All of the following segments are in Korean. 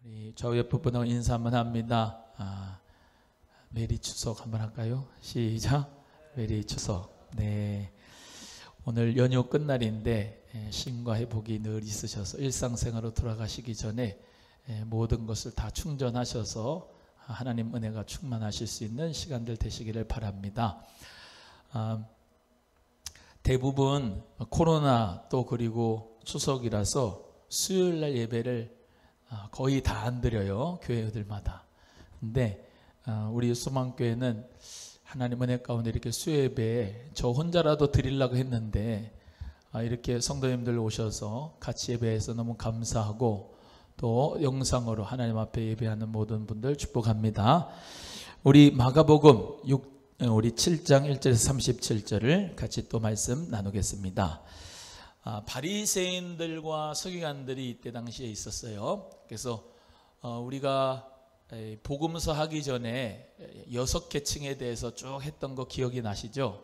우리 저 옆에 분하고 인사 한번 합니다. 메리 추석 한번 할까요? 시작. 메리 추석. 네. 오늘 연휴 끝날인데 쉼과 회복이 늘 있으셔서 일상생활로 돌아가시기 전에 모든 것을 다 충전하셔서 하나님 은혜가 충만하실 수 있는 시간들 되시기를 바랍니다. 대부분 코로나 또 그리고 추석이라서 수요일날 예배를 거의 다 안 드려요, 교회들마다. 근데 우리 소망교회는 하나님 은혜 가운데 이렇게 수요예배에 저 혼자라도 드리려고 했는데 이렇게 성도님들 오셔서 같이 예배해서 너무 감사하고 또 영상으로 하나님 앞에 예배하는 모든 분들 축복합니다. 우리 마가복음 우리 7장 1절에서 37절을 같이 또 말씀 나누겠습니다. 바리새인들과 서기관들이 이때 당시에 있었어요. 그래서 우리가 복음서 하기 전에 6계층에 대해서 쭉 했던 거 기억이 나시죠?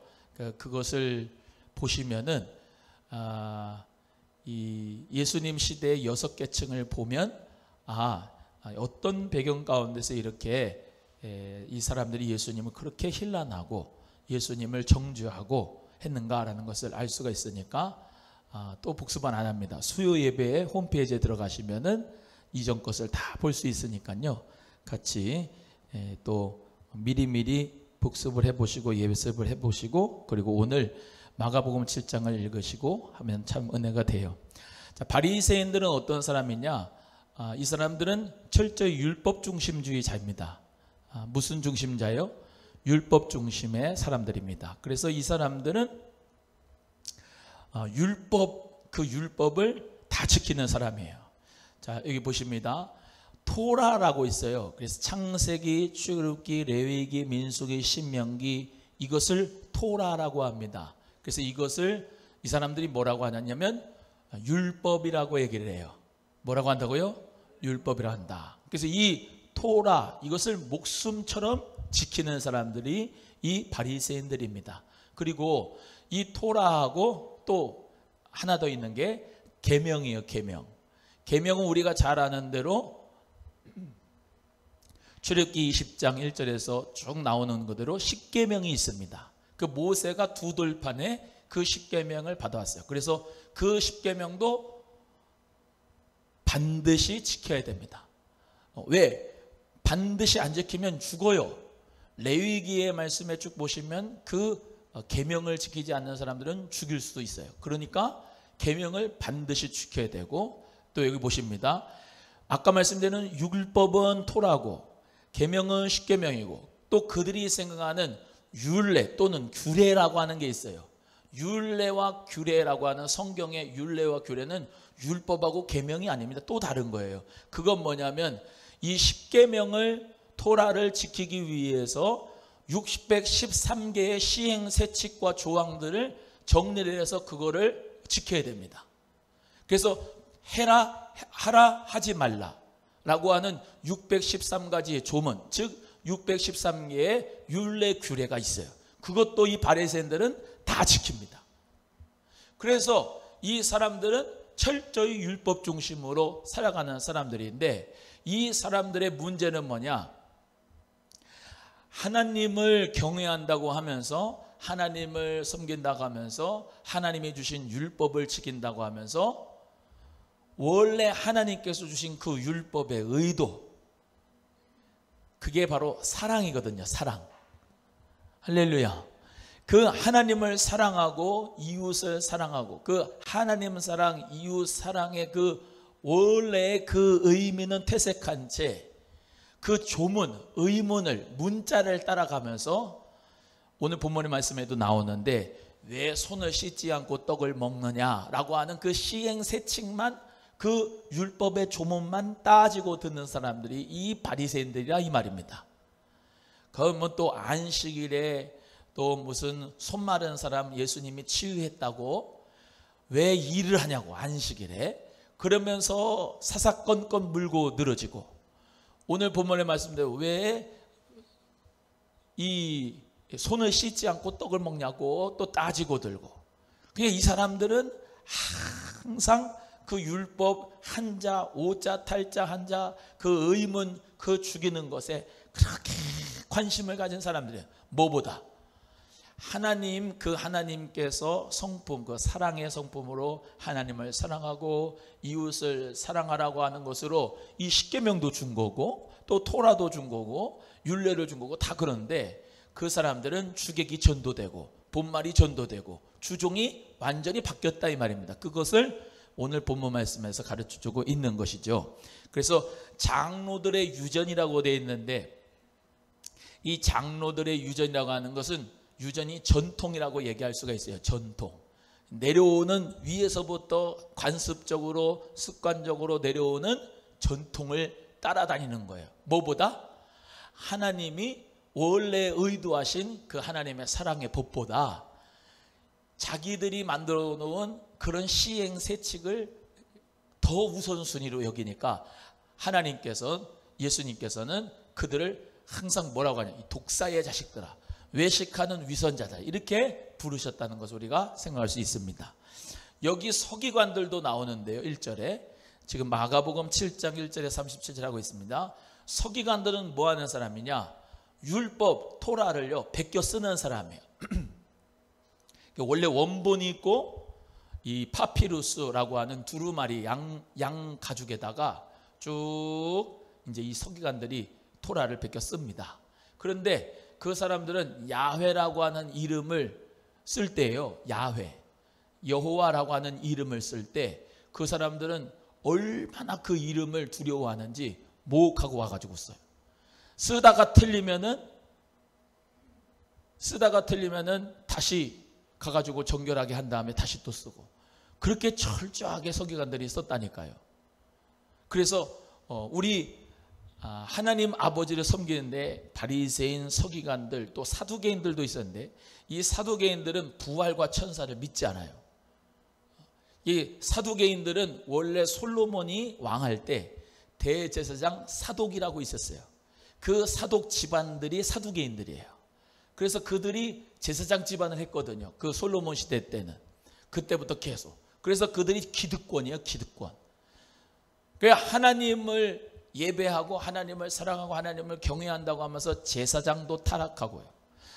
그것을 보시면은 이 예수님 시대의 6계층을 보면 어떤 배경 가운데서 이렇게 이 사람들이 예수님을 그렇게 힐난하고 예수님을 정죄하고 했는가라는 것을 알 수가 있으니까 또 복습은 안 합니다. 수요 예배에 홈페이지에 들어가시면은 이전 것을 다 볼 수 있으니까요. 같이 또 미리미리 복습을 해보시고 예습을 해보시고 그리고 오늘 마가복음 7장을 읽으시고 하면 참 은혜가 돼요. 자, 바리새인들은 어떤 사람이냐? 이 사람들은 철저히 율법 중심주의자입니다. 무슨 중심자요? 율법 중심의 사람들입니다. 그래서 이 사람들은 율법을 다 지키는 사람이에요. 자, 여기 보십니다. 토라라고 있어요. 그래서 창세기, 출애굽기, 레위기, 민수기, 신명기 이것을 토라라고 합니다. 그래서 이것을 이 사람들이 뭐라고 하냐면 율법이라고 얘기를 해요. 뭐라고 한다고요? 율법이라고 한다. 그래서 이 토라 이것을 목숨처럼 지키는 사람들이 이 바리새인들입니다. 그리고 이 토라하고 또 하나 더 있는 게 계명이에요. 계명은 우리가 잘 아는 대로 출애굽기 20장 1절에서 쭉 나오는 그대로 십계명이 있습니다. 그 모세가 두 돌판에 그 십계명을 받아왔어요. 그래서 그 십계명도 반드시 지켜야 됩니다. 왜? 반드시 안 지키면 죽어요. 레위기의 말씀에 쭉 보시면 그 계명을 지키지 않는 사람들은 죽일 수도 있어요. 그러니까 계명을 반드시 지켜야 되고 또 여기 보십니다. 아까 말씀드린 율법은 토라고 계명은 십계명이고 또 그들이 생각하는 율례 또는 규례라고 하는 게 있어요. 율례와 규례라고 하는 성경의 율례와 규례는 율법하고 계명이 아닙니다. 또 다른 거예요. 그건 뭐냐면 이 십계명을 토라를 지키기 위해서 613개의 시행세칙과 조항들을 정리를 해서 그거를 지켜야 됩니다. 그래서 하라 하지 말라 라고 하는 613가지의 조문, 즉 613개의 율례 규례가 있어요. 그것도 이 바리새인들은 다 지킵니다. 그래서 이 사람들은 철저히 율법 중심으로 살아가는 사람들인데 이 사람들의 문제는 뭐냐? 하나님을 경외한다고 하면서 하나님을 섬긴다고 하면서 하나님이 주신 율법을 지킨다고 하면서 원래 하나님께서 주신 그 율법의 의도 그게 바로 사랑이거든요. 사랑. 할렐루야. 그 하나님을 사랑하고 이웃을 사랑하고 그 하나님 사랑 이웃 사랑의 그 원래의 그 의미는 퇴색한 채 그 조문 의문을 문자를 따라가면서 오늘 본문의 말씀에도 나오는데 왜 손을 씻지 않고 떡을 먹느냐라고 하는 그 시행세칙만 그 율법의 조문만 따지고 듣는 사람들이 이 바리새인들이라 이 말입니다. 그러면 또 안식일에 또 무슨 손 마른 사람 예수님이 치유했다고 왜 일을 하냐고 안식일에 그러면서 사사건건 물고 늘어지고 오늘 본문의 말씀대로 왜 이 손을 씻지 않고 떡을 먹냐고 또 따지고 들고 그냥 이 사람들은 항상 그 율법 한자, 오자, 탈자, 한자, 그 의문, 그 죽이는 것에 그렇게 관심을 가진 사람들이에요. 뭐보다 하나님, 그 하나님께서 성품, 그 사랑의 성품으로 하나님을 사랑하고 이웃을 사랑하라고 하는 것으로 이 십계명도 준 거고 또 토라도 준 거고 율례를 준 거고 다 그런데 그 사람들은 주객이 전도되고 본말이 전도되고 주종이 완전히 바뀌었다 이 말입니다. 그것을 오늘 본문 말씀에서 가르쳐주고 있는 것이죠. 그래서 장로들의 유전이라고 되어 있는데 이 장로들의 유전이라고 하는 것은 유전이 전통이라고 얘기할 수가 있어요. 전통. 내려오는 위에서부터 관습적으로 습관적으로 내려오는 전통을 따라다니는 거예요. 뭐보다 하나님이 원래 의도하신 그 하나님의 사랑의 법보다 자기들이 만들어 놓은 그런 시행세칙을 더 우선순위로 여기니까 하나님께서, 예수님께서는 그들을 항상 뭐라고 하냐, 독사의 자식들아, 외식하는 위선자다, 이렇게 부르셨다는 것을 우리가 생각할 수 있습니다. 여기 서기관들도 나오는데요. 1절에 지금 마가복음 7장 1절에 37절 하고 있습니다. 서기관들은 뭐 하는 사람이냐, 율법 토라를요 베껴 쓰는 사람이에요. 원래 원본이 있고 이 파피루스라고 하는 두루마리 양 가죽에다가 쭉 이제 이 서기관들이 토라를 베껴 씁니다. 그런데 그 사람들은 야훼라고 하는 이름을 쓸 때예요. 야훼, 여호와라고 하는 이름을 쓸 때 그 사람들은 얼마나 그 이름을 두려워하는지 모욕하고 와가지고 써요. 쓰다가 틀리면은 다시 가가지고 정결하게 한 다음에 다시 또 쓰고, 그렇게 철저하게 서기관들이 썼다니까요. 그래서 우리 하나님 아버지를 섬기는데 바리새인, 서기관들, 또 사두개인들도 있었는데 이 사두개인들은 부활과 천사를 믿지 않아요. 이 사두개인들은 원래 솔로몬이 왕할 때 대제사장 사독이라고 있었어요. 그 사독 집안들이 사두개인들이에요. 그래서 그들이 제사장 집안을 했거든요. 그 솔로몬 시대 때는. 그때부터 계속. 그래서 그들이 기득권이에요. 기득권. 그러니까 하나님을 예배하고 하나님을 사랑하고 하나님을 경외한다고 하면서 제사장도 타락하고요,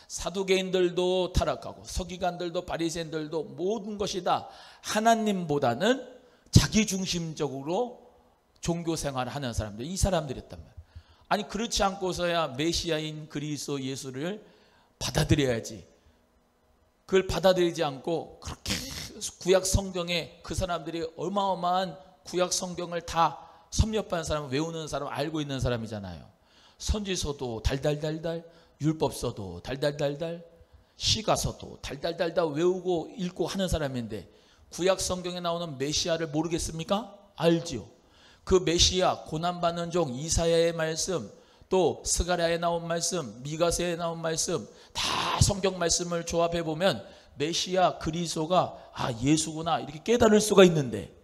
사두개인들도 타락하고 서기관들도 바리새인들도 모든 것이 다 하나님보다는 자기중심적으로 종교생활을 하는 사람들, 이 사람들이었단 말이에요. 아니 그렇지 않고서야 메시아인 그리스도 예수를 받아들여야지. 그걸 받아들이지 않고 그렇게 구약 성경에 그 사람들이 어마어마한 구약 성경을 다 섭렵한 사람, 외우는 사람, 알고 있는 사람이잖아요. 선지서도 달달달달, 율법서도 달달달달, 시가서도 달달달달 외우고 읽고 하는 사람인데 구약 성경에 나오는 메시아를 모르겠습니까? 알지요. 그 메시아, 고난받는 종 이사야의 말씀, 또 스가랴에 나온 말씀, 미가서에 나온 말씀, 다 성경 말씀을 조합해 보면 메시아 그리스도가 예수구나 이렇게 깨달을 수가 있는데,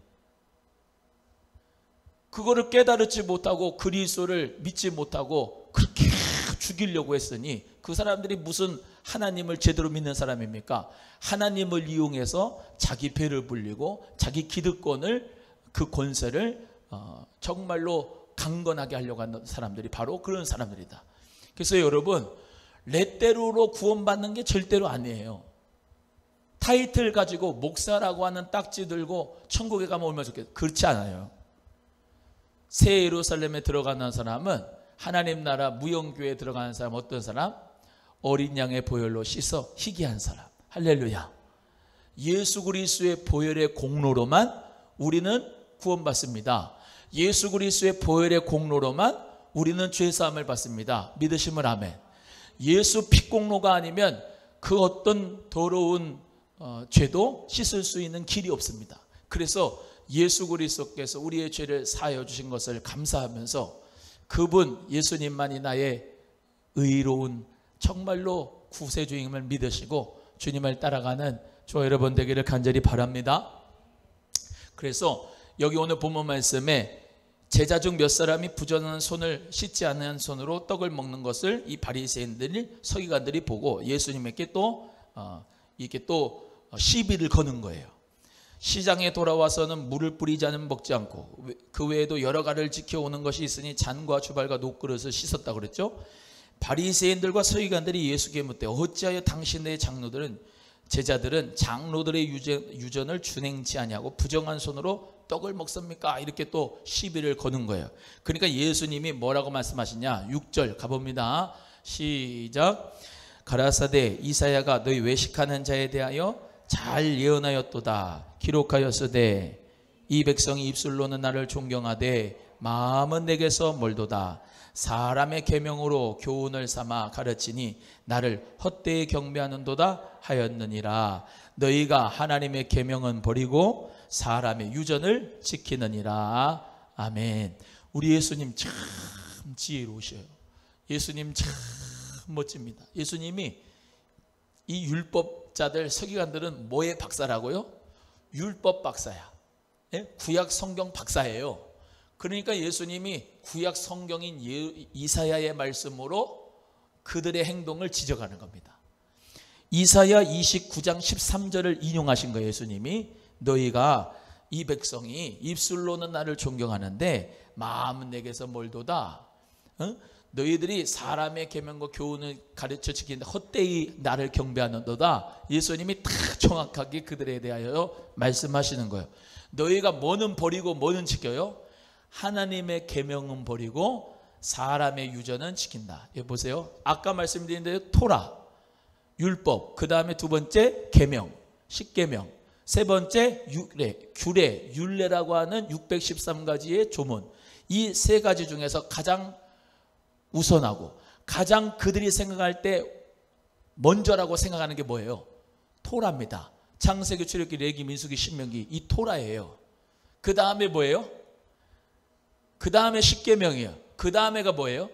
그거를 깨달지 못하고 그리스도를 믿지 못하고 그렇게 죽이려고 했으니 그 사람들이 무슨 하나님을 제대로 믿는 사람입니까? 하나님을 이용해서 자기 배를 불리고 자기 기득권을, 그 권세를 정말로 강건하게 하려고 하는 사람들이 바로 그런 사람들이다. 그래서 여러분, 레떼로로 구원받는 게 절대로 아니에요. 타이틀 가지고 목사라고 하는 딱지 들고 천국에 가면 얼마나 좋겠어요. 그렇지 않아요. 새 예루살렘에 들어가는 사람은, 하나님 나라 무영교에 들어가는 사람 어떤 사람? 어린 양의 보혈로 씻어 희귀한 사람. 할렐루야. 예수 그리스도의 보혈의 공로로만 우리는 구원받습니다. 예수 그리스도의 보혈의 공로로만 우리는 죄사함을 받습니다. 믿으시면 아멘. 예수 피 공로가 아니면 그 어떤 더러운 죄도 씻을 수 있는 길이 없습니다. 그래서 예수 그리스도께서 우리의 죄를 사하여 주신 것을 감사하면서 그분 예수님만이 나의 의로운 정말로 구세주임을 믿으시고 주님을 따라가는 저와 여러분 되기를 간절히 바랍니다. 그래서 여기 오늘 본문 말씀에 제자 중 몇 사람이 부정한 손을 씻지 않은 손으로 떡을 먹는 것을 이 바리새인들이, 서기관들이 보고 예수님에게 또 이렇게 또 시비를 거는 거예요. 시장에 돌아와서는 물을 뿌리지 않으면 먹지 않고 그 외에도 여러 가지를 지켜오는 것이 있으니 잔과 주발과 녹그릇을 씻었다 그랬죠. 바리새인들과 서기관들이 예수께 묻되 어찌하여 당신의 제자들은 장로들의 유전을 준행치 아니하고 부정한 손으로 떡을 먹습니까? 이렇게 또 시비를 거는 거예요. 그러니까 예수님이 뭐라고 말씀하시냐? 6절 가봅니다. 시작. 가라사대 이사야가 너희 외식하는 자에 대하여 잘 예언하였도다. 기록하였으되 이 백성이 입술로는 나를 존경하되 마음은 내게서 멀도다. 사람의 계명으로 교훈을 삼아 가르치니 나를 헛되이 경배하는도다 하였느니라. 너희가 하나님의 계명은 버리고 사람의 유전을 지키느니라. 아멘. 우리 예수님 참 지혜로우셔요. 예수님 참 멋집니다. 예수님이 이 율법자들 서기관들은 뭐의 박사라고요? 율법 박사야. 구약 성경 박사예요. 그러니까 예수님이 구약 성경인 이사야의 말씀으로 그들의 행동을 지적하는 겁니다. 이사야 29장 13절을 인용하신 거예요. 예수님이 너희가 이 백성이 입술로는 나를 존경하는데 마음은 내게서 멀도다. 너희들이 사람의 계명과 교훈을 가르쳐 지키는데 헛되이 나를 경배하는도다. 예수님이 다 정확하게 그들에 대하여 말씀하시는 거예요. 너희가 뭐는 버리고 뭐는 지켜요? 하나님의 계명은 버리고 사람의 유전은 지킨다. 여기 보세요. 아까 말씀드린 대로 토라, 율법, 그 다음에 두 번째 계명, 십계명, 세 번째 규례, 율례라고 하는 613가지의 조문. 이 세 가지 중에서 가장 우선하고 가장 그들이 생각할 때 먼저라고 생각하는 게 뭐예요? 토라입니다. 창세기, 출애굽기, 레위기, 민수기, 신명기, 이 토라예요. 그 다음에 뭐예요? 그 다음에 십계명이에요. 그 다음에가 뭐예요?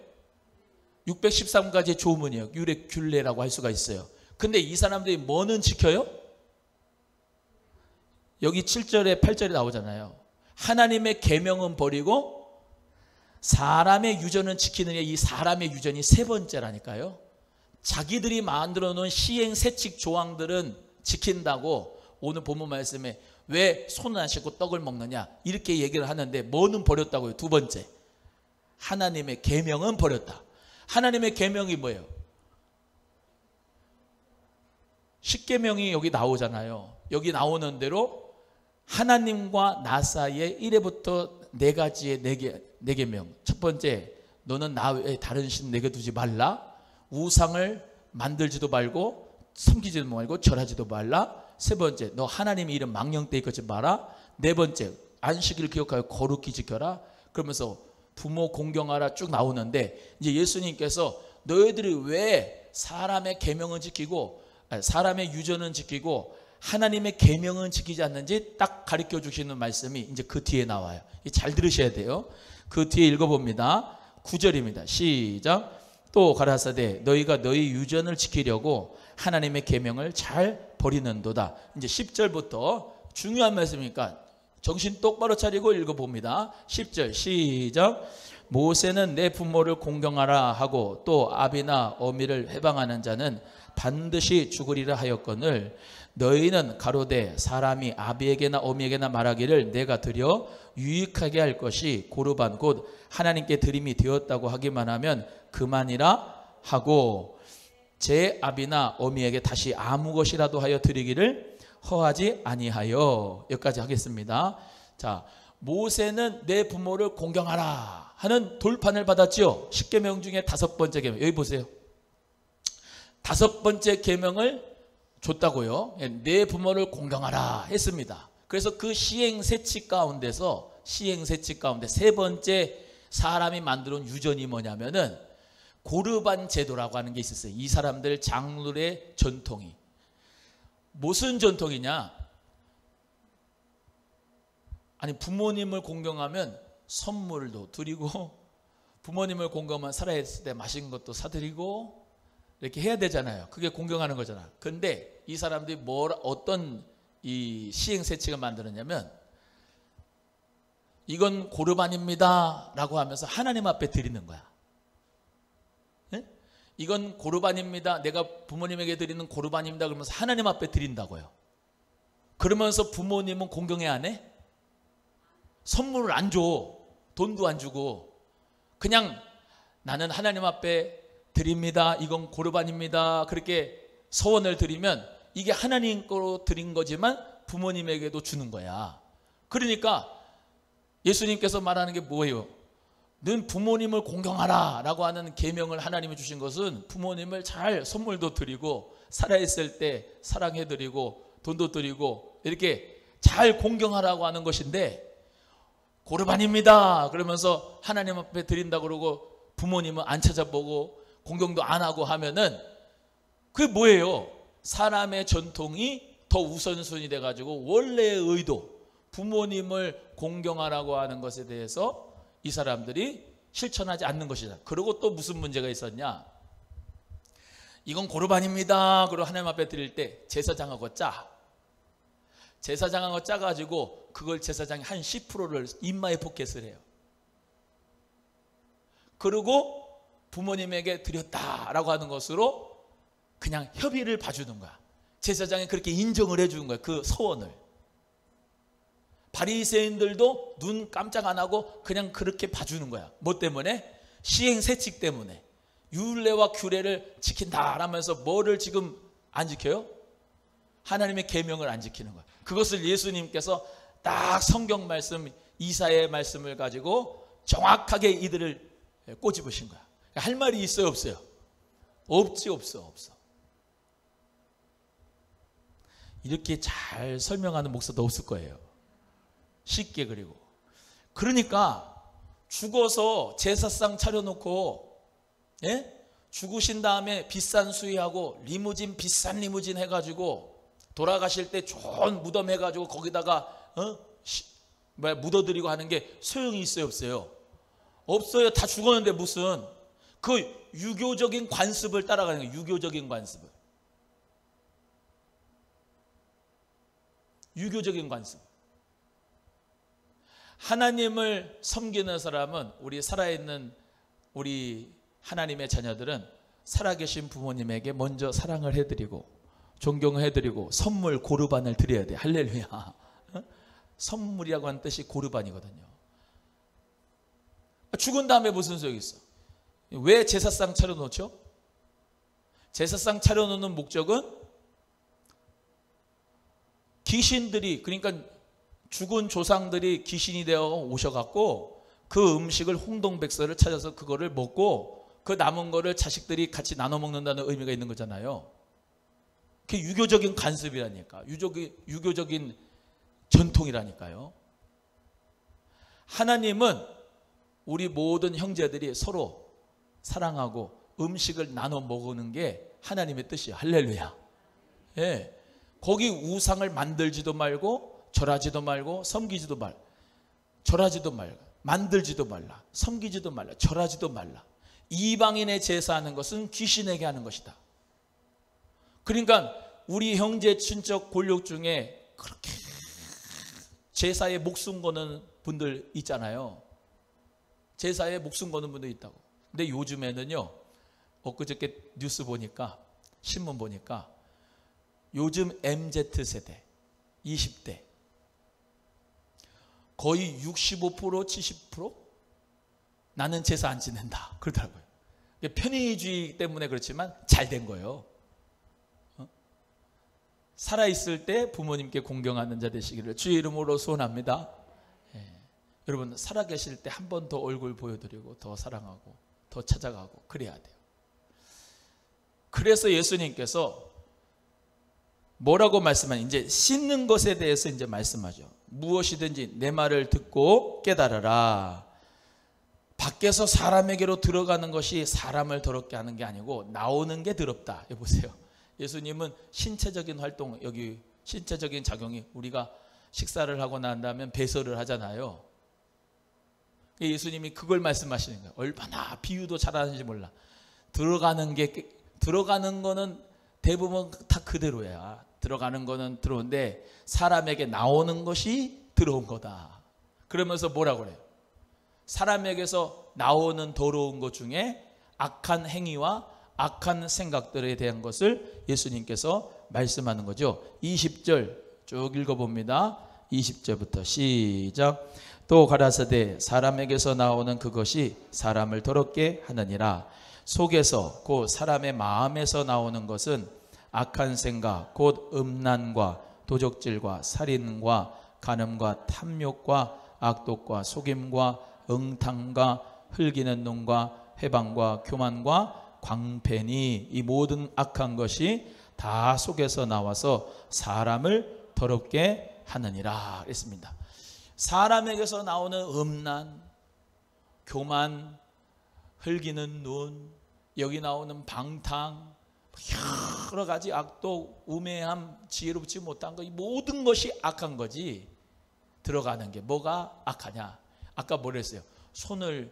613가지의 조문이에요. 율례, 균례라고 할 수가 있어요. 근데 이 사람들이 뭐는 지켜요? 여기 7절에 8절에 나오잖아요. 하나님의 계명은 버리고 사람의 유전은 지키느냐. 이 사람의 유전이 세 번째라니까요. 자기들이 만들어 놓은 시행 세칙 조항들은 지킨다고 오늘 본문 말씀에 왜 손을 안 씻고 떡을 먹느냐 이렇게 얘기를 하는데 뭐는 버렸다고요? 두 번째, 하나님의 계명은 버렸다. 하나님의 계명이 뭐예요? 십계명이 여기 나오잖아요. 여기 나오는 대로 하나님과 나 사이에 1회부터 4가지의 4계명. 첫 번째, 너는 나 외에 다른 신 내게 두지 말라. 우상을 만들지도 말고 섬기지도 말고 절하지도 말라. 세 번째, 너 하나님의 이름 망령되이 걷지 마라. 네 번째, 안식일을 기억하여 거룩히 지켜라. 그러면서 부모 공경하라 쭉 나오는데 이제 예수님께서 너희들이 왜 사람의 계명은 지키고 사람의 유전은 지키고 하나님의 계명은 지키지 않는지 딱 가르쳐 주시는 말씀이 이제 그 뒤에 나와요. 잘 들으셔야 돼요. 그 뒤에 읽어봅니다. 9절입니다. 시작. 또 가라사대 너희가 너희 유전을 지키려고 하나님의 계명을 잘 버리는도다. 이제 10절부터 중요한 말씀이니까 정신 똑바로 차리고 읽어봅니다. 10절 시작. 모세는 내 부모를 공경하라 하고 또 아비나 어미를 해방하는 자는 반드시 죽으리라 하였거늘 너희는 가로되 사람이 아비에게나 어미에게나 말하기를 내가 드려 유익하게 할 것이 고르반 곧 하나님께 드림이 되었다고 하기만 하면 그만이라 하고 제 아비나 어미에게 다시 아무 것이라도 하여 드리기를 허하지 아니하여. 여기까지 하겠습니다. 자, 모세는 내 부모를 공경하라 하는 돌판을 받았지요. 10계명 중에 5번째 계명. 여기 보세요. 5번째 계명을 줬다고요. 내 부모를 공경하라 했습니다. 그래서 그 시행세칙 가운데 세 번째 사람이 만들어온 유전이 뭐냐면은 고르반 제도라고 하는 게 있었어요. 이 사람들 장로의 전통이. 무슨 전통이냐? 아니 부모님을 공경하면 선물도 드리고 부모님을 공경하면 살아있을 때 맛있는 것도 사드리고 이렇게 해야 되잖아요. 그게 공경하는 거잖아. 근데 이 사람들이 어떤 이 시행세칙을 만들었냐면 이건 고르반입니다 라고 하면서 하나님 앞에 드리는 거야. 네? 이건 고르반입니다. 내가 부모님에게 드리는 고르반입니다. 그러면서 하나님 앞에 드린다고요. 그러면서 부모님은 공경해 안 해? 선물을 안 줘. 돈도 안 주고. 그냥 나는 하나님 앞에 드립니다. 이건 고르반입니다. 그렇게 서원을 드리면 이게 하나님 거로 드린 거지만 부모님에게도 주는 거야. 그러니까 예수님께서 말하는 게 뭐예요? 넌 부모님을 공경하라 라고 하는 계명을 하나님이 주신 것은 부모님을 잘 선물도 드리고 살아있을 때 사랑해드리고 돈도 드리고 이렇게 잘 공경하라고 하는 것인데, 고르반입니다 그러면서 하나님 앞에 드린다 그러고 부모님은 안 찾아보고 공경도 안 하고 하면은 그게 뭐예요? 사람의 전통이 더 우선순위 돼가지고 원래의 의도, 부모님을 공경하라고 하는 것에 대해서 이 사람들이 실천하지 않는 것이다. 그리고 또 무슨 문제가 있었냐? 이건 고르반입니다 그리고 하나님 앞에 드릴 때 제사장하고 제사장하고 짜가지고 그걸 제사장이 한 10%를 입마에 포켓을 해요. 그리고 부모님에게 드렸다라고 하는 것으로 그냥 협의를 봐주는 거야. 제사장이 그렇게 인정을 해주는 거야. 그 서원을. 바리새인들도 눈 깜짝 안 하고 그냥 그렇게 봐주는 거야. 뭐 때문에? 시행세칙 때문에. 율례와 규례를 지킨다라면서 뭐를 지금 안 지켜요? 하나님의 계명을 안 지키는 거야. 그것을 예수님께서 딱 성경 말씀 이사야의 말씀을 가지고 정확하게 이들을 꼬집으신 거야. 할 말이 있어요, 없어요? 없어. 이렇게 잘 설명하는 목사도 없을 거예요. 쉽게. 그리고 그러니까 죽어서 제사상 차려놓고, 예? 죽으신 다음에 비싼 수의하고 리무진, 비싼 리무진 해가지고 돌아가실 때 좋은 무덤 해가지고 거기다가 묻어드리고 하는 게 소용이 있어요, 없어요? 없어요. 다 죽었는데 무슨 그 유교적인 관습을 따라가는 거예요. 유교적인 관습. 하나님을 섬기는 사람은, 우리 살아있는 우리 하나님의 자녀들은 살아계신 부모님에게 먼저 사랑을 해드리고 존경해드리고 선물 고르반을 드려야 돼. 할렐루야. 선물이라고 하는 뜻이 고르반이거든요. 죽은 다음에 무슨 소용이 있어? 왜 제사상 차려놓죠? 제사상 차려놓는 목적은 귀신들이, 그러니까 죽은 조상들이 귀신이 되어 오셔갖고 그 음식을 홍동백서를 찾아서 그거를 먹고 그 남은 거를 자식들이 같이 나눠 먹는다는 의미가 있는 거잖아요. 그게 유교적인 관습이라니까. 유교적인 전통이라니까요. 하나님은 우리 모든 형제들이 서로 사랑하고 음식을 나눠 먹는 게 하나님의 뜻이에요. 할렐루야. 예. 거기 우상을 만들지도 말고 절하지도 말고 섬기지도 말. 절하지도 말고 만들지도 말라. 섬기지도 말라. 절하지도 말라. 이방인의 제사하는 것은 귀신에게 하는 것이다. 그러니까 우리 형제 친척 골육 중에 그렇게 제사에 목숨 거는 분들 있잖아요. 제사에 목숨 거는 분도 있다고. 근데 요즘에는요, 엊그저께 뉴스 보니까, 신문 보니까 요즘 MZ세대 20대 거의 65% 70% 나는 제사 안 지낸다 그러더라고요. 편의주의 때문에 그렇지만 잘 된 거예요. 살아있을 때 부모님께 공경하는 자 되시기를 주의 이름으로 소원합니다. 예. 여러분 살아계실 때 한 번 더 얼굴 보여드리고 더 사랑하고 더 찾아가고 그래야 돼요. 그래서 예수님께서 뭐라고 말씀하냐, 이제 씻는 것에 대해서 이제 말씀하죠. 무엇이든지 내 말을 듣고 깨달으라. 밖에서 사람에게로 들어가는 것이 사람을 더럽게 하는 게 아니고 나오는 게 더럽다. 보세요. 예수님은 신체적인 활동, 여기 신체적인 작용이, 우리가 식사를 하고 난 다음에 배설을 하잖아요. 예수님이 그걸 말씀하시는 거예요. 얼마나 비유도 잘하는지 몰라. 들어가는 거는 대부분 다 그대로야. 들어가는 거는 들어온데 사람에게 나오는 것이 들어온 거다. 그러면서 뭐라고 그래요? 사람에게서 나오는 더러운 것 중에 악한 행위와 악한 생각들에 대한 것을 예수님께서 말씀하는 거죠. 20절 쭉 읽어봅니다. 20절부터 시작. 또 가라사대 사람에게서 나오는 그것이 사람을 더럽게 하느니라. 속에서 곧 사람의 마음에서 나오는 것은 악한 생각 곧 음란과 도적질과 살인과 간음과 탐욕과 악독과 속임과 응탕과 흘기는 눈과 회방과 교만과 광패니 이 모든 악한 것이 다 속에서 나와서 사람을 더럽게 하느니라 했습니다. 사람에게서 나오는 음란, 교만, 흘기는 눈, 여기 나오는 방탕, 여러 가지 악독, 우매함, 지혜롭지 못한 것, 이 모든 것이 악한 거지. 들어가는 게 뭐가 악하냐? 아까 뭐랬어요? 손을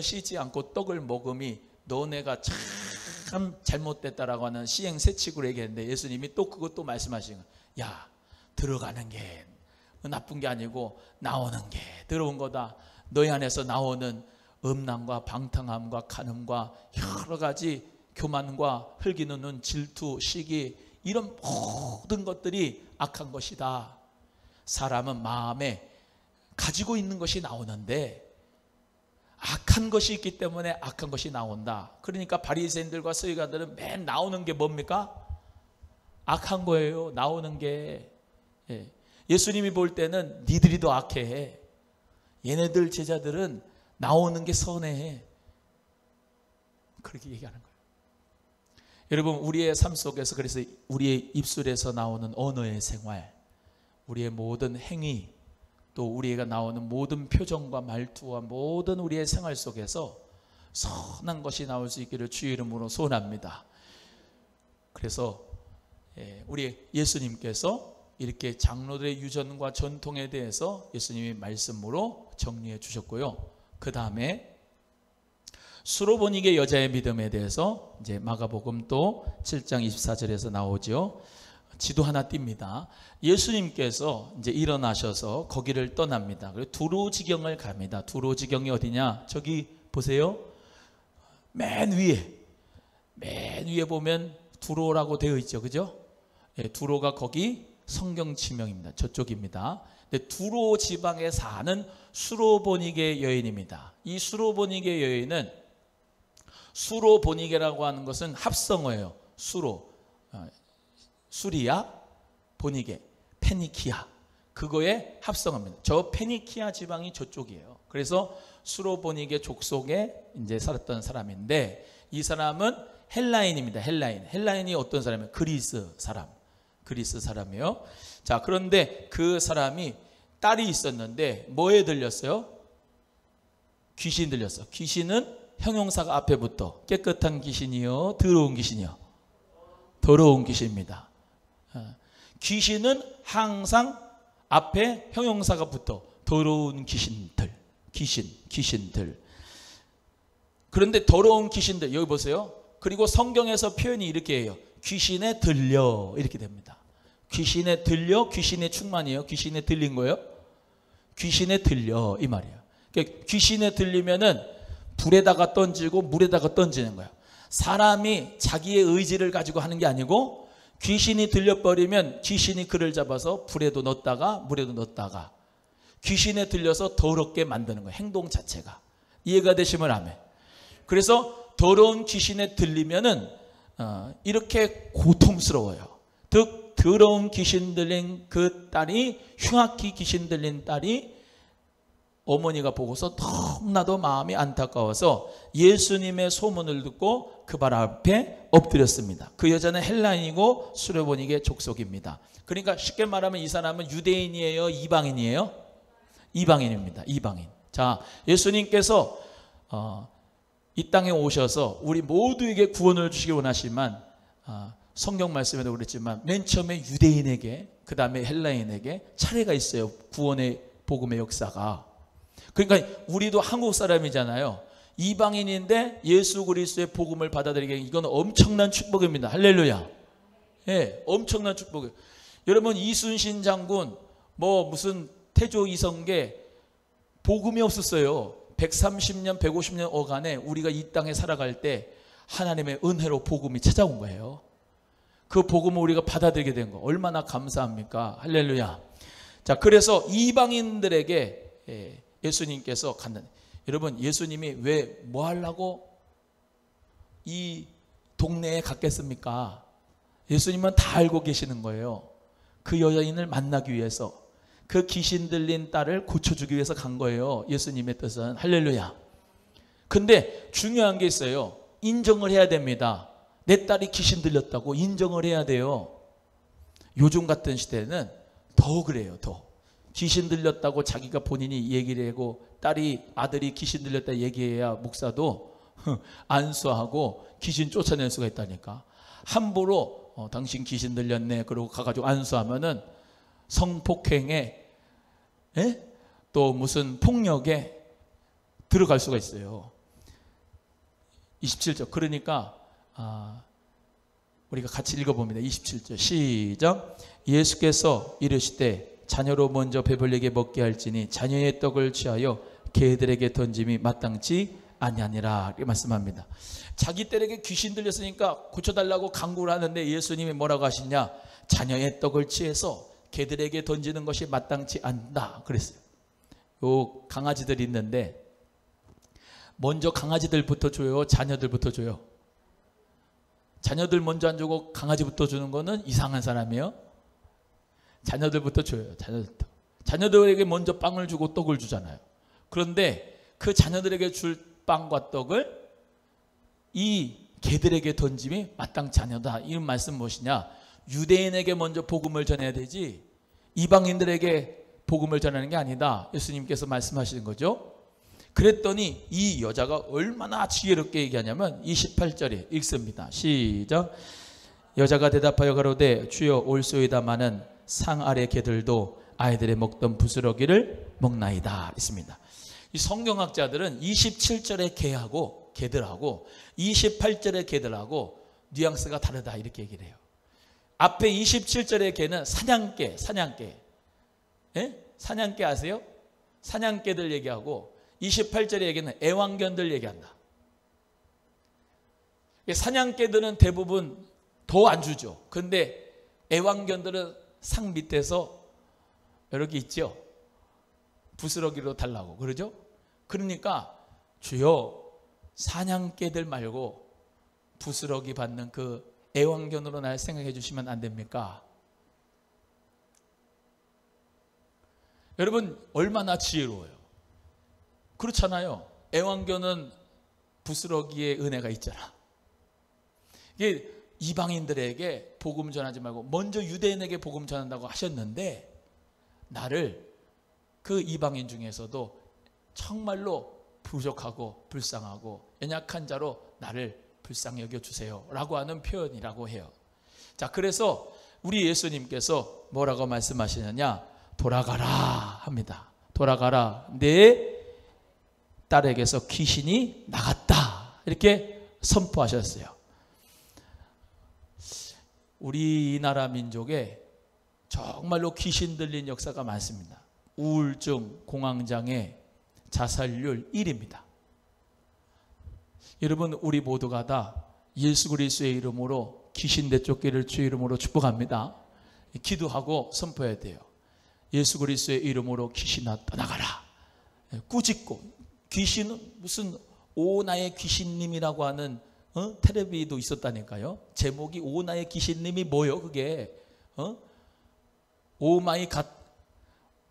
씻지 않고 떡을 먹음이 너네가 참 잘못됐다라고 하는 시행세칙으로 얘기했는데 예수님이 또 그것도 말씀하시는 거예요. 야, 들어가는 게 나쁜 게 아니고 나오는 게 더러운 거다. 너희 안에서 나오는 음란과 방탕함과 간음과 여러 가지 교만과 흘기는 눈, 질투, 시기 이런 모든 것들이 악한 것이다. 사람은 마음에 가지고 있는 것이 나오는데 악한 것이 있기 때문에 악한 것이 나온다. 그러니까 바리새인들과 서기관들은 맨 나오는 게 뭡니까? 악한 거예요. 나오는 게. 예수님이 볼 때는 니들이 더 악해. 얘네들 제자들은 나오는 게 선해. 그렇게 얘기하는 거예요. 여러분, 우리의 삶 속에서 그래서 우리의 입술에서 나오는 언어의 생활, 우리의 모든 행위, 또 우리가 나오는 모든 표정과 말투와 모든 우리의 생활 속에서 선한 것이 나올 수 있기를 주의 이름으로 소원합니다. 그래서 우리 예수님께서 이렇게 장로들의 유전과 전통에 대해서 예수님이 말씀으로 정리해 주셨고요. 그 다음에 수로보니게 여자의 믿음에 대해서 이제 마가복음 또 7장 24절에서 나오죠. 지도 하나 띕니다. 예수님께서 이제 일어나셔서 거기를 떠납니다. 그리고 두로지경을 갑니다. 두로지경이 어디냐? 저기 보세요. 맨 위에 보면 두로라고 되어 있죠, 그죠? 두로가 거기 성경 지명입니다. 저쪽입니다. 근데 두로 지방에 사는 수로보니게 여인입니다. 이 수로보니게 여인은 수로보니게라고 하는 것은 합성어예요. 수리아, 보니게, 페니키아. 그거의 합성어입니다. 저 페니키아 지방이 저쪽이에요. 그래서 수로보니게 족속에 이제 살았던 사람인데 이 사람은 헬라인입니다. 헬라인이 어떤 사람이에요? 그리스 사람이에요. 자, 그런데 그 사람이 딸이 있었는데 뭐에 들렸어요? 귀신 들렸어. 귀신은 형용사가 앞에 붙어. 깨끗한 귀신이요, 더러운 귀신이요? 더러운 귀신입니다. 귀신은 항상 앞에 형용사가 붙어. 더러운 귀신들. 그런데 더러운 귀신들, 여기 보세요. 그리고 성경에서 표현이 이렇게 해요. 귀신에 들려, 이렇게 됩니다. 귀신에 들려, 귀신의 충만이에요. 귀신에 들린 거예요. 귀신에 들려, 이 말이에요. 그러니까 귀신에 들리면은 불에다가 던지고 물에다가 던지는 거예요. 사람이 자기의 의지를 가지고 하는 게 아니고 귀신이 들려버리면 귀신이 그를 잡아서 불에도 넣었다가 물에도 넣었다가 귀신에 들려서 더럽게 만드는 거예요. 행동 자체가. 이해가 되시면 아멘. 그래서 더러운 귀신에 들리면은 이렇게 고통스러워요. 즉 더러운 귀신 들린 그 딸이, 흉악히 귀신 들린 딸이 어머니가 보고서 너무나도 마음이 안타까워서 예수님의 소문을 듣고 그 발 앞에 엎드렸습니다. 그 여자는 헬라인이고 수로보니게 족속입니다. 그러니까 쉽게 말하면 이 사람은 유대인이에요, 이방인이에요? 이방인입니다. 이방인. 자, 예수님께서 이 땅에 오셔서 우리 모두에게 구원을 주시기 원하시지만 성경 말씀에도 그랬지만 맨 처음에 유대인에게, 그 다음에 헬라인에게 차례가 있어요. 구원의 복음의 역사가. 그러니까 우리도 한국 사람이잖아요. 이방인인데 예수 그리스도의 복음을 받아들이게, 이건 엄청난 축복입니다. 할렐루야. 예, 엄청난 축복이에요. 여러분, 이순신 장군, 무슨 태조 이성계, 복음이 없었어요. 130년, 150년 어간에 우리가 이 땅에 살아갈 때 하나님의 은혜로 복음이 찾아온 거예요. 그 복음을 우리가 받아들이게 된 거 얼마나 감사합니까? 할렐루야. 자, 그래서 이방인들에게 예수님께서 간다. 여러분, 예수님이 왜 뭐 하려고 이 동네에 갔겠습니까? 예수님은 다 알고 계시는 거예요. 그 여인을 만나기 위해서, 그 귀신 들린 딸을 고쳐주기 위해서 간 거예요. 예수님의 뜻은. 할렐루야. 근데 중요한 게 있어요. 인정을 해야 됩니다. 내 딸이 귀신 들렸다고 인정을 해야 돼요. 요즘 같은 시대는 더 그래요. 더 귀신 들렸다고 자기가 본인이 얘기를 하고 아들이 귀신 들렸다 얘기해야 목사도 안수하고 귀신 쫓아낼 수가 있다니까. 함부로 당신 귀신 들렸네 그러고 가가지고 안수하면은 성폭행에 또 무슨 폭력에 들어갈 수가 있어요. 27절. 그러니까 우리가 같이 읽어봅니다. 27절 시작. 예수께서 이르시되 자녀로 먼저 배불리게 먹게 할지니 자녀의 떡을 취하여 개들에게 던짐이 마땅치 아니하니라 이렇게 말씀합니다. 자기 딸에게 귀신 들렸으니까 고쳐달라고 간구를 하는데 예수님이 뭐라고 하시냐? 자녀의 떡을 취해서 개들에게 던지는 것이 마땅치 않다 그랬어요. 요 강아지들이 있는데 먼저 강아지들부터 줘요? 자녀들부터 줘요? 자녀들 먼저 안 주고 강아지부터 주는 거는 이상한 사람이에요. 자녀들부터 줘요. 자녀들에게 먼저 빵을 주고 떡을 주잖아요. 그런데 그 자녀들에게 줄 빵과 떡을 이 개들에게 던짐이 마땅치 않다. 이 말씀 무엇이냐? 유대인에게 먼저 복음을 전해야 되지 이방인들에게 복음을 전하는 게 아니다. 예수님께서 말씀하시는 거죠. 그랬더니 이 여자가 얼마나 지혜롭게 얘기하냐면 28절에 읽습니다. 시작. 여자가 대답하여 가로되 주여 올소이다마는 상 아래 개들도 아이들의 먹던 부스러기를 먹나이다 했습니다. 이 성경학자들은 27절의 개들하고 28절의 개들하고 뉘앙스가 다르다 이렇게 얘기를 해요. 앞에 27절의 개는 사냥개. 사냥개 아세요? 사냥개들 얘기하고 28절의 얘기는 애완견들 얘기한다. 사냥개들은 대부분 더 안 주죠. 근데 애완견들은 상 밑에서 이렇게 있죠. 부스러기로 달라고 그러죠. 그러니까 주여 사냥개들 말고 부스러기 받는 그 애완견으로 날 생각해 주시면 안 됩니까? 여러분 얼마나 지혜로워요. 그렇잖아요. 애완견은 부스러기에 은혜가 있잖아. 이게 이방인들에게 복음 전하지 말고 먼저 유대인에게 복음 전한다고 하셨는데 나를 그 이방인 중에서도 정말로 부족하고 불쌍하고 연약한 자로 나를 불쌍히 여겨주세요 라고 하는 표현이라고 해요. 자, 그래서 우리 예수님께서 뭐라고 말씀하시느냐? 돌아가라 합니다. 돌아가라. 내 딸에게서 귀신이 나갔다 이렇게 선포하셨어요. 우리나라 민족에 정말로 귀신 들린 역사가 많습니다. 우울증, 공황장애, 자살률 1위입니다. 여러분 우리 모두가 다 예수 그리스도의 이름으로 귀신 내쫓기를 주의 이름으로 축복합니다. 기도하고 선포해야 돼요. 예수 그리스도의 이름으로 귀신아 떠나가라. 꾸짖고 귀신은 무슨 오나의 귀신님이라고 하는 텔레비도 있었다니까요. 제목이 오나의 귀신님이 뭐요? 그게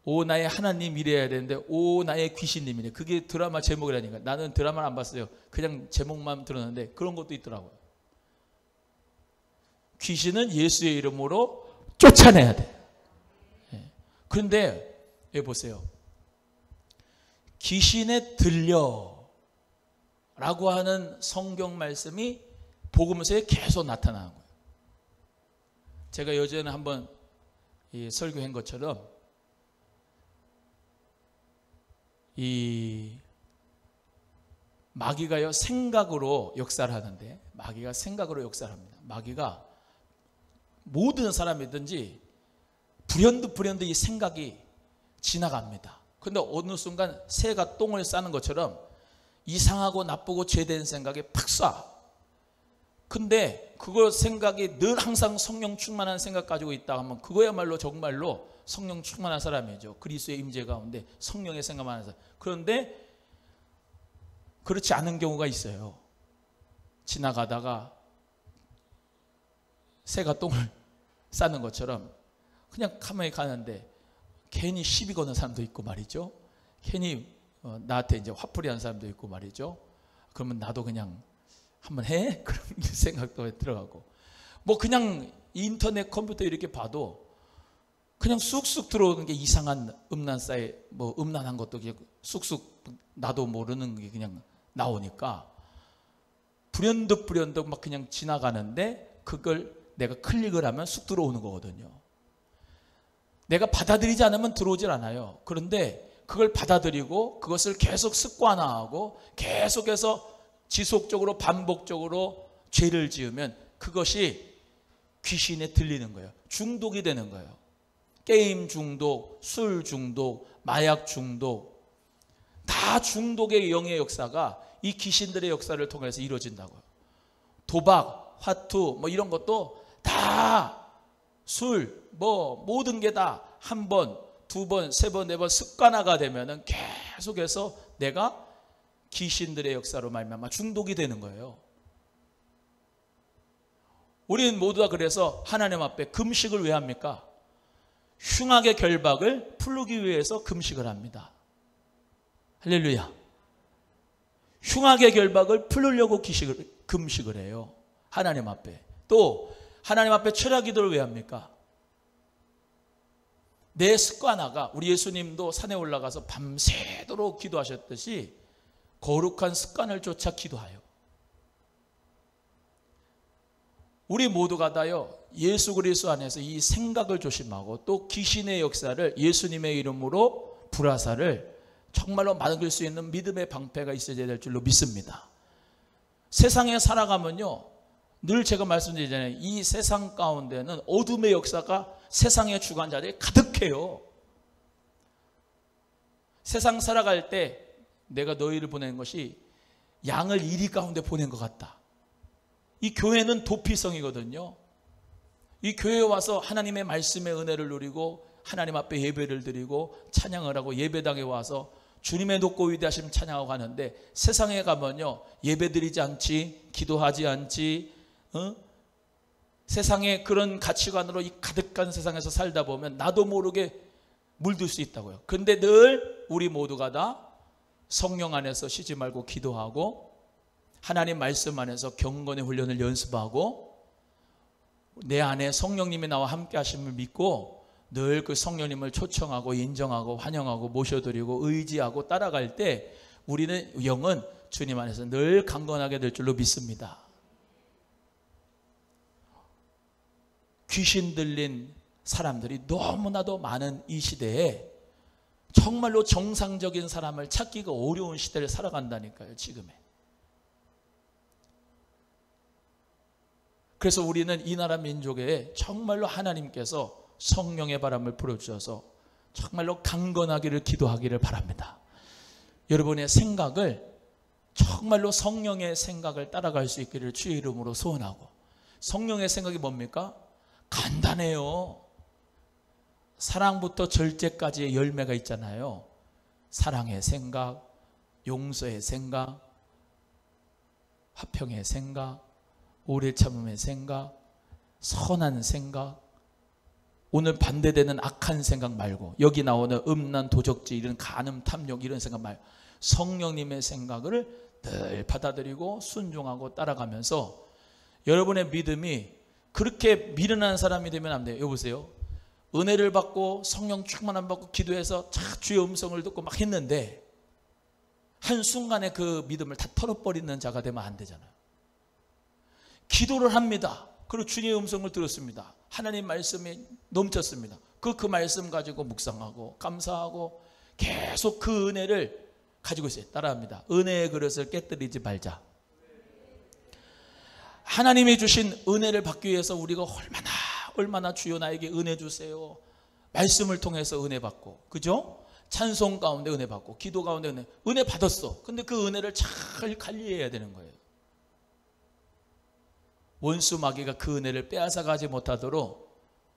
오나의 하나님 이래야 되는데 오나의 귀신님이래. 그게 드라마 제목이라니까. 나는 드라마를 안 봤어요. 그냥 제목만 들었는데 그런 것도 있더라고요. 귀신은 예수의 이름으로 쫓아내야 돼. 그런데 여기 보세요. 귀신에 들려 라고 하는 성경 말씀이 복음서에 계속 나타나는 거예요. 제가 예전에 한번 설교한 것처럼 이 마귀가요 생각으로 역사를 하는데 마귀가 생각으로 역사를 합니다. 마귀가 모든 사람이든지 불현듯 이 생각이 지나갑니다. 근데 어느 순간 새가 똥을 싸는 것처럼 이상하고 나쁘고 죄된 생각에 팍 쏴. 근데 그거 생각이 늘 항상 성령 충만한 생각 가지고 있다 하면 그거야말로 정말로 성령 충만한 사람이죠. 그리스도의 임재 가운데 성령의 생각만 하는 사람. 그런데 그렇지 않은 경우가 있어요. 지나가다가 새가 똥을 싸는 것처럼 그냥 가만히 가는데 괜히 시비 거는 사람도 있고 말이죠. 괜히 나한테 이제 화풀이 하는 사람도 있고 말이죠. 그러면 나도 그냥 한번 해? 그런 생각도 들어가고, 뭐 그냥 인터넷 컴퓨터 이렇게 봐도 그냥 쑥쑥 들어오는 게 이상한 음란 사이, 뭐 음란한 것도 그냥 쑥쑥 나도 모르는 게 그냥 나오니까 불현듯 막 그냥 지나가는데 그걸 내가 클릭을 하면 쑥 들어오는 거거든요. 내가 받아들이지 않으면 들어오질 않아요. 그런데 그걸 받아들이고 그것을 계속 습관화하고 계속해서 지속적으로 반복적으로 죄를 지으면 그것이 귀신에 들리는 거예요. 중독이 되는 거예요. 게임 중독, 술 중독, 마약 중독, 다 중독의 영의 역사가 이 귀신들의 역사를 통해서 이루어진다고요. 도박, 화투 뭐 이런 것도 다 술, 뭐 모든 게 다 한 번, 두 번, 세 번, 네 번 습관화가 되면은 계속해서 내가 귀신들의 역사로 말미암아 중독이 되는 거예요. 우리는 모두 다 그래서 하나님 앞에 금식을 왜 합니까? 흉악의 결박을 풀기 위해서 금식을 합니다. 할렐루야. 흉악의 결박을 풀으려고 금식을 해요. 하나님 앞에. 또 하나님 앞에 철야 기도를 왜 합니까? 내 습관화가, 우리 예수님도 산에 올라가서 밤새도록 기도하셨듯이 거룩한 습관을 쫓아 기도하여. 우리 모두가 다요 예수 그리스도 안에서 이 생각을 조심하고 또 귀신의 역사를 예수님의 이름으로 불화살을 정말로 막을 수 있는 믿음의 방패가 있어야 될 줄로 믿습니다. 세상에 살아가면요, 늘 제가 말씀드리잖아요. 이 세상 가운데는 어둠의 역사가 세상의 주관자들이 가득해요. 세상 살아갈 때 내가 너희를 보낸 것이 양을 이리 가운데 보낸 것 같다. 이 교회는 도피성이거든요. 이 교회에 와서 하나님의 말씀의 은혜를 누리고 하나님 앞에 예배를 드리고 찬양을 하고 예배당에 와서 주님의 높고 위대하심 찬양하고 가는데, 세상에 가면요 예배드리지 않지, 기도하지 않지, 세상의 그런 가치관으로 이 가득한 세상에서 살다 보면 나도 모르게 물들 수 있다고요. 그런데 늘 우리 모두가 다 성령 안에서 쉬지 말고 기도하고 하나님 말씀 안에서 경건의 훈련을 연습하고 내 안에 성령님이 나와 함께 하심을 믿고 늘 그 성령님을 초청하고 인정하고 환영하고 모셔드리고 의지하고 따라갈 때 우리는 영은 주님 안에서 늘 강건하게 될 줄로 믿습니다. 귀신 들린 사람들이 너무나도 많은 이 시대에 정말로 정상적인 사람을 찾기가 어려운 시대를 살아간다니까요, 지금에. 그래서 우리는 이 나라 민족에 정말로 하나님께서 성령의 바람을 불어주셔서 정말로 강건하기를 기도하기를 바랍니다. 여러분의 생각을 정말로 성령의 생각을 따라갈 수 있기를 주의 이름으로 소원하고, 성령의 생각이 뭡니까? 간단해요. 사랑부터 절제까지의 열매가 있잖아요. 사랑의 생각, 용서의 생각, 화평의 생각, 오래 참음의 생각, 선한 생각, 오늘 반대되는 악한 생각 말고, 여기 나오는 음란, 도적질, 이런 간음, 탐욕 이런 생각 말고 성령님의 생각을 늘 받아들이고 순종하고 따라가면서 여러분의 믿음이 그렇게 미련한 사람이 되면 안 돼요. 여보세요, 은혜를 받고 성령 충만함 받고 기도해서 주의 음성을 듣고 막 했는데 한순간에 그 믿음을 다 털어버리는 자가 되면 안 되잖아요. 기도를 합니다. 그리고 주님의 음성을 들었습니다. 하나님 말씀이 넘쳤습니다. 그 말씀 가지고 묵상하고 감사하고 계속 그 은혜를 가지고 있어요. 따라합니다. 은혜의 그릇을 깨뜨리지 말자. 하나님이 주신 은혜를 받기 위해서 우리가 얼마나 주여 나에게 은혜 주세요. 말씀을 통해서 은혜 받고, 그죠? 찬송 가운데 은혜 받고, 기도 가운데 은혜 받았어. 근데 그 은혜를 잘 관리해야 되는 거예요. 원수 마귀가 그 은혜를 빼앗아가지 못하도록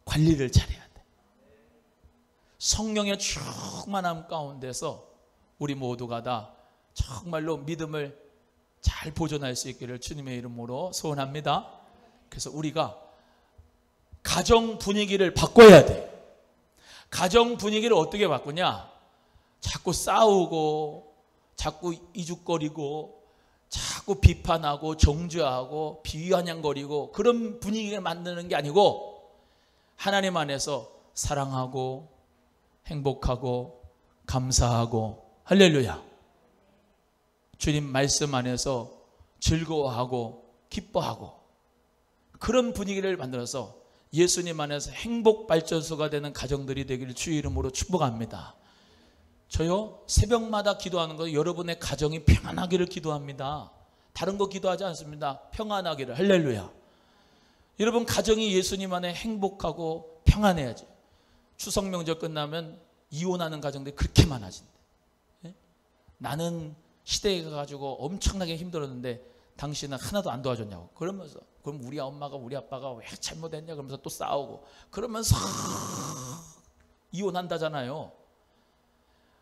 관리를 잘해야 돼. 성령의 충만함 가운데서 우리 모두가 다 정말로 믿음을 잘 보존할 수 있기를 주님의 이름으로 소원합니다. 그래서 우리가 가정 분위기를 바꿔야 돼. 가정 분위기를 어떻게 바꾸냐? 자꾸 싸우고 자꾸 이죽거리고 자꾸 비판하고 정죄하고 비아냥거리고 그런 분위기를 만드는 게 아니고 하나님 안에서 사랑하고 행복하고 감사하고 할렐루야, 주님 말씀 안에서 즐거워하고 기뻐하고 그런 분위기를 만들어서 예수님 안에서 행복 발전소가 되는 가정들이 되기를 주의 이름으로 축복합니다. 저요 새벽마다 기도하는 거 여러분의 가정이 평안하기를 기도합니다. 다른 거 기도하지 않습니다. 평안하기를. 할렐루야. 여러분 가정이 예수님 안에 행복하고 평안해야지. 추석 명절 끝나면 이혼하는 가정들이 그렇게 많아진대. 나는 시대에 가가지고 엄청나게 힘들었는데 당신은 하나도 안 도와줬냐고. 그러면서 그럼 우리 엄마가 우리 아빠가 왜 잘못했냐 그러면서 또 싸우고 그러면서 이혼한다잖아요.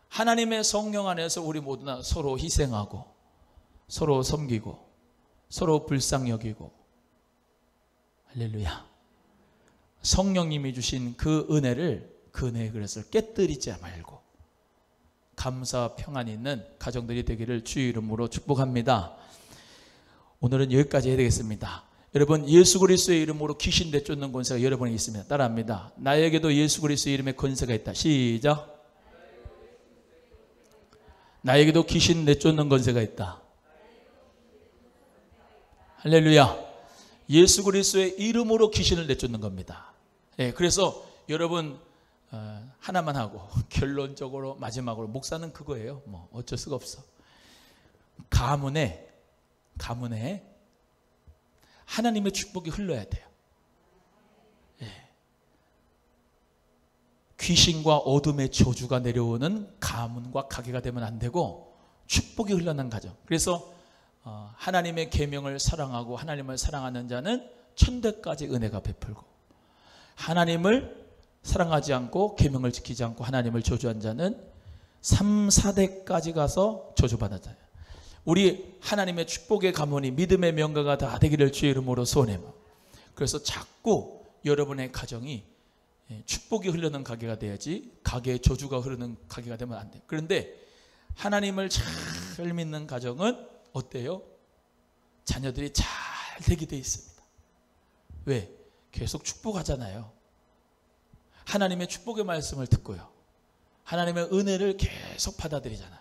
하나님의 성령 안에서 우리 모두나 서로 희생하고 서로 섬기고 서로 불쌍히 여기고 할렐루야. 성령님이 주신 그 은혜를 그 은혜의 그릇을 깨뜨리지 말고 감사 평안이 있는 가정들이 되기를 주의 이름으로 축복합니다. 오늘은 여기까지 해야 되겠습니다. 여러분 예수 그리스도의 이름으로 귀신 내쫓는 권세가 여러분에게 있습니다. 따라합니다. 나에게도 예수 그리스도의 이름의 권세가 있다. 시작. 나에게도 귀신 내쫓는 권세가 있다. 할렐루야. 예수 그리스도의 이름으로 귀신을 내쫓는 겁니다. 그래서 여러분 하나만 하고 결론적으로 마지막으로 목사는 그거예요. 뭐 어쩔 수가 없어. 가문에 하나님의 축복이 흘러야 돼요. 귀신과 어둠의 저주가 내려오는 가문과 가게가 되면 안 되고 축복이 흘러난 가정. 그래서 하나님의 계명을 사랑하고 하나님을 사랑하는 자는 천대까지 은혜가 베풀고 하나님을 사랑하지 않고 계명을 지키지 않고 하나님을 저주한 자는 3, 4대까지 가서 저주받았잖아요. 우리 하나님의 축복의 가문이 믿음의 명가가 다 되기를 주의 이름으로 소원해요. 그래서 자꾸 여러분의 가정이 축복이 흐르는 가게가 돼야지 가게에 저주가 흐르는 가게가 되면 안 돼요. 그런데 하나님을 잘 믿는 가정은 어때요? 자녀들이 잘 되게 돼 있습니다. 왜? 계속 축복하잖아요. 하나님의 축복의 말씀을 듣고요. 하나님의 은혜를 계속 받아들이잖아요.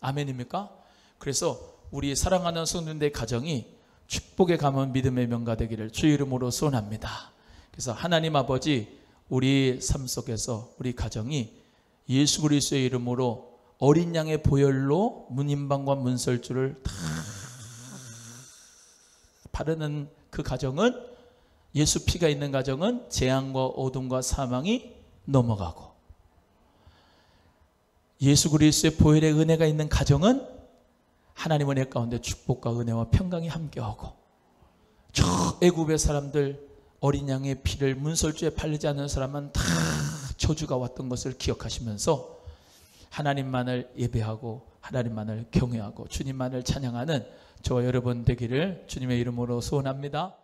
아멘입니까? 그래서 우리 사랑하는 성도님들의 가정이 축복의 가문 믿음의 명가 되기를 주의 이름으로 소원합니다. 그래서 하나님 아버지 우리 삶 속에서 우리 가정이 예수 그리스도의 이름으로 어린 양의 보혈로 문인방과 문설주를 다 바르는 그 가정은 예수 피가 있는 가정은 재앙과 어둠과 사망이 넘어가고 예수 그리스도의 보혈의 은혜가 있는 가정은 하나님 은혜 가운데 축복과 은혜와 평강이 함께하고 저 애굽의 사람들 어린 양의 피를 문설주에 바르지 않는 사람은 다 저주가 왔던 것을 기억하시면서 하나님만을 예배하고 하나님만을 경외하고 주님만을 찬양하는 저와 여러분 되기를 주님의 이름으로 소원합니다.